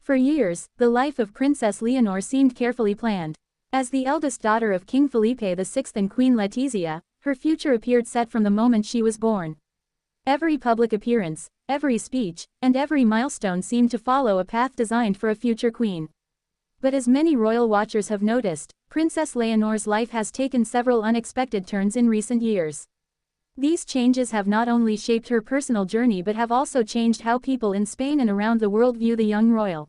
For years, the life of Princess Leonor seemed carefully planned. As the eldest daughter of King Felipe VI and Queen Letizia, her future appeared set from the moment she was born. Every public appearance, every speech, and every milestone seemed to follow a path designed for a future queen. But as many royal watchers have noticed, Princess Leonor's life has taken several unexpected turns in recent years. These changes have not only shaped her personal journey but have also changed how people in Spain and around the world view the young royal.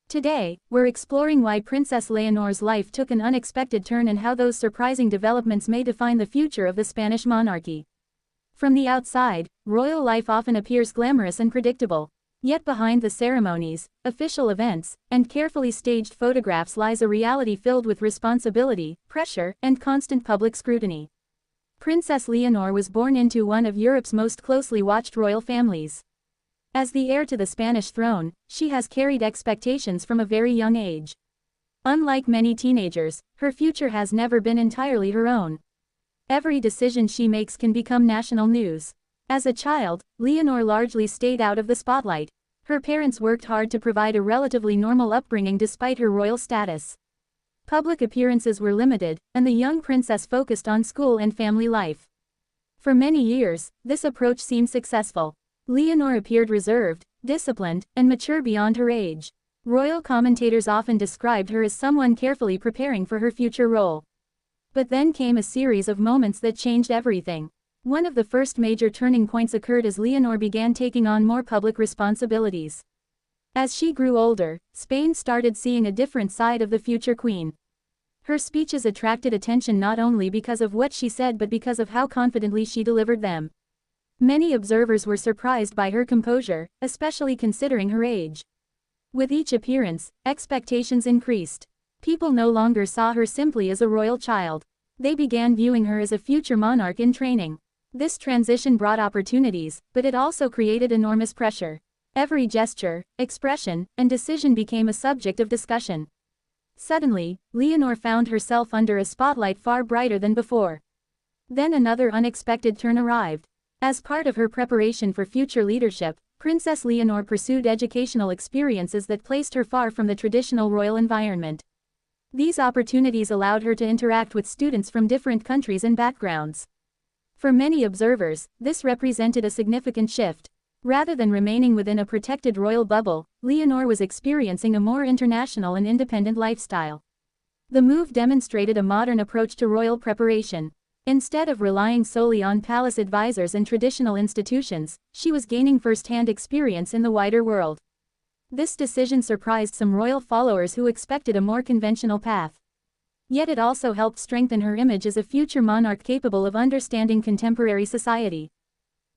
Today, we're exploring why Princess Leonor's life took an unexpected turn and how those surprising developments may define the future of the Spanish monarchy. From the outside, royal life often appears glamorous and predictable. Yet behind the ceremonies, official events, and carefully staged photographs lies a reality filled with responsibility, pressure, and constant public scrutiny. Princess Leonor was born into one of Europe's most closely watched royal families. As the heir to the Spanish throne, she has carried expectations from a very young age. Unlike many teenagers, her future has never been entirely her own. Every decision she makes can become national news. As a child, Leonor largely stayed out of the spotlight. Her parents worked hard to provide a relatively normal upbringing despite her royal status. Public appearances were limited, and the young princess focused on school and family life. For many years, this approach seemed successful. Leonor appeared reserved, disciplined, and mature beyond her age. Royal commentators often described her as someone carefully preparing for her future role. But then came a series of moments that changed everything. One of the first major turning points occurred as Leonor began taking on more public responsibilities. As she grew older, Spain started seeing a different side of the future queen. Her speeches attracted attention not only because of what she said but because of how confidently she delivered them. Many observers were surprised by her composure, especially considering her age. With each appearance, expectations increased. People no longer saw her simply as a royal child. They began viewing her as a future monarch in training. This transition brought opportunities, but it also created enormous pressure. Every gesture, expression, and decision became a subject of discussion. Suddenly, Leonor found herself under a spotlight far brighter than before. Then another unexpected turn arrived. As part of her preparation for future leadership, Princess Leonor pursued educational experiences that placed her far from the traditional royal environment. These opportunities allowed her to interact with students from different countries and backgrounds. For many observers, this represented a significant shift. Rather than remaining within a protected royal bubble, Leonor was experiencing a more international and independent lifestyle. The move demonstrated a modern approach to royal preparation. Instead of relying solely on palace advisors and traditional institutions, she was gaining first-hand experience in the wider world. This decision surprised some royal followers who expected a more conventional path. Yet it also helped strengthen her image as a future monarch capable of understanding contemporary society.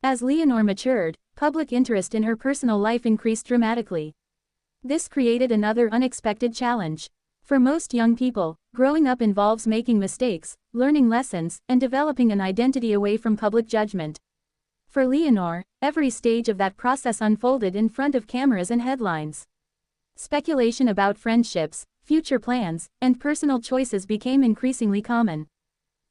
As Leonor matured, public interest in her personal life increased dramatically. This created another unexpected challenge. For most young people, growing up involves making mistakes, learning lessons, and developing an identity away from public judgment. For Leonor, every stage of that process unfolded in front of cameras and headlines. Speculation about friendships, future plans, and personal choices became increasingly common.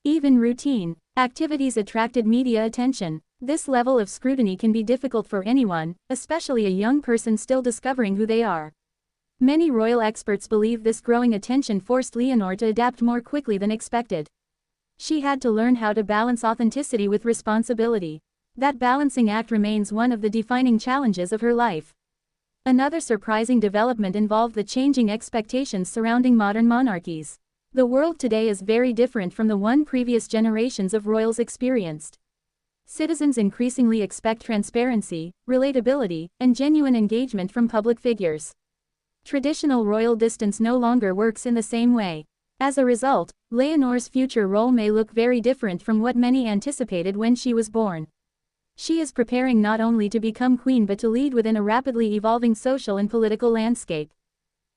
Even routine activities attracted media attention. This level of scrutiny can be difficult for anyone, especially a young person still discovering who they are. Many royal experts believe this growing attention forced Leonor to adapt more quickly than expected. She had to learn how to balance authenticity with responsibility. That balancing act remains one of the defining challenges of her life. Another surprising development involved the changing expectations surrounding modern monarchies. The world today is very different from the one previous generations of royals experienced. Citizens increasingly expect transparency, relatability, and genuine engagement from public figures. Traditional royal distance no longer works in the same way. As a result, Leonor's future role may look very different from what many anticipated when she was born. She is preparing not only to become queen but to lead within a rapidly evolving social and political landscape.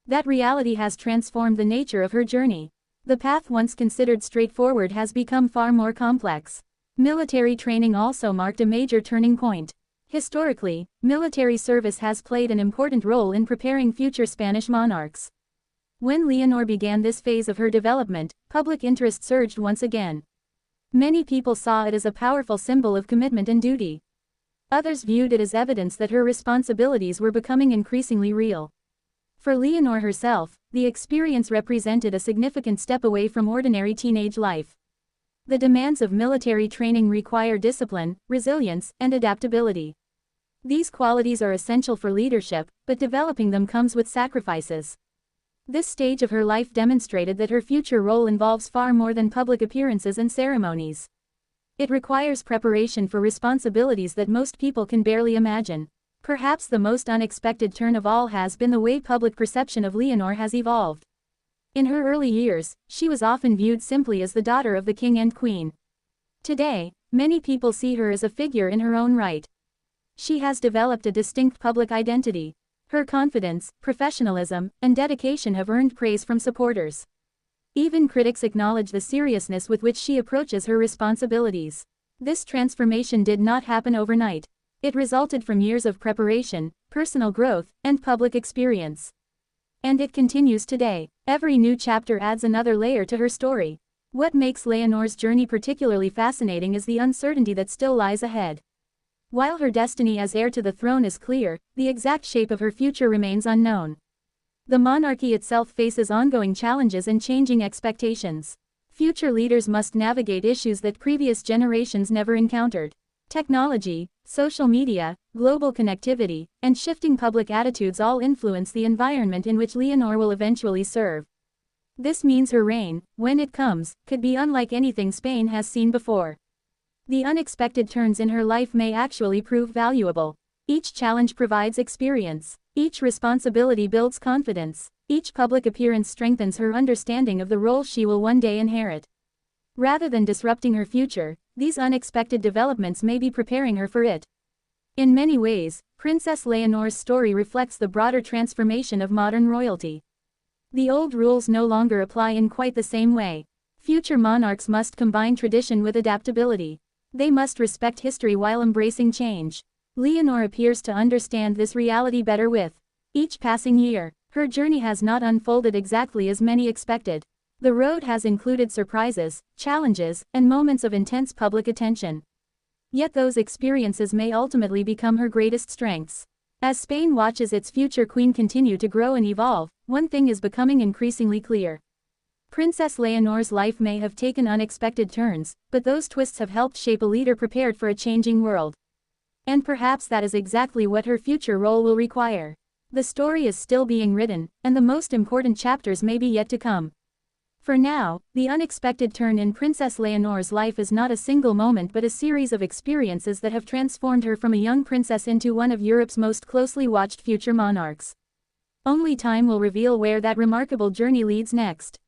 That reality has transformed the nature of her journey. The path once considered straightforward has become far more complex. Military training also marked a major turning point. Historically, military service has played an important role in preparing future Spanish monarchs. When Leonor began this phase of her development, public interest surged once again. Many people saw it as a powerful symbol of commitment and duty. Others viewed it as evidence that her responsibilities were becoming increasingly real. For Leonor herself, the experience represented a significant step away from ordinary teenage life. The demands of military training require discipline, resilience, and adaptability. These qualities are essential for leadership, but developing them comes with sacrifices. This stage of her life demonstrated that her future role involves far more than public appearances and ceremonies. It requires preparation for responsibilities that most people can barely imagine. Perhaps the most unexpected turn of all has been the way public perception of Leonor has evolved. In her early years, she was often viewed simply as the daughter of the king and queen. Today, many people see her as a figure in her own right. She has developed a distinct public identity. Her confidence, professionalism, and dedication have earned praise from supporters. Even critics acknowledge the seriousness with which she approaches her responsibilities. This transformation did not happen overnight. It resulted from years of preparation, personal growth, and public experience. And it continues today. Every new chapter adds another layer to her story. What makes Leonor's journey particularly fascinating is the uncertainty that still lies ahead. While her destiny as heir to the throne is clear, the exact shape of her future remains unknown. The monarchy itself faces ongoing challenges and changing expectations. Future leaders must navigate issues that previous generations never encountered. Technology, social media, global connectivity, and shifting public attitudes all influence the environment in which Leonor will eventually serve. This means her reign, when it comes, could be unlike anything Spain has seen before. The unexpected turns in her life may actually prove valuable. Each challenge provides experience. Each responsibility builds confidence. Each public appearance strengthens her understanding of the role she will one day inherit. Rather than disrupting her future, these unexpected developments may be preparing her for it. In many ways, Princess Leonor's story reflects the broader transformation of modern royalty. The old rules no longer apply in quite the same way. Future monarchs must combine tradition with adaptability. They must respect history while embracing change. Leonor appears to understand this reality better with each passing year. Her journey has not unfolded exactly as many expected. The road has included surprises, challenges, and moments of intense public attention. Yet those experiences may ultimately become her greatest strengths. As Spain watches its future queen continue to grow and evolve, one thing is becoming increasingly clear. Princess Leonor's life may have taken unexpected turns, but those twists have helped shape a leader prepared for a changing world. And perhaps that is exactly what her future role will require. The story is still being written, and the most important chapters may be yet to come. For now, the unexpected turn in Princess Leonor's life is not a single moment but a series of experiences that have transformed her from a young princess into one of Europe's most closely watched future monarchs. Only time will reveal where that remarkable journey leads next.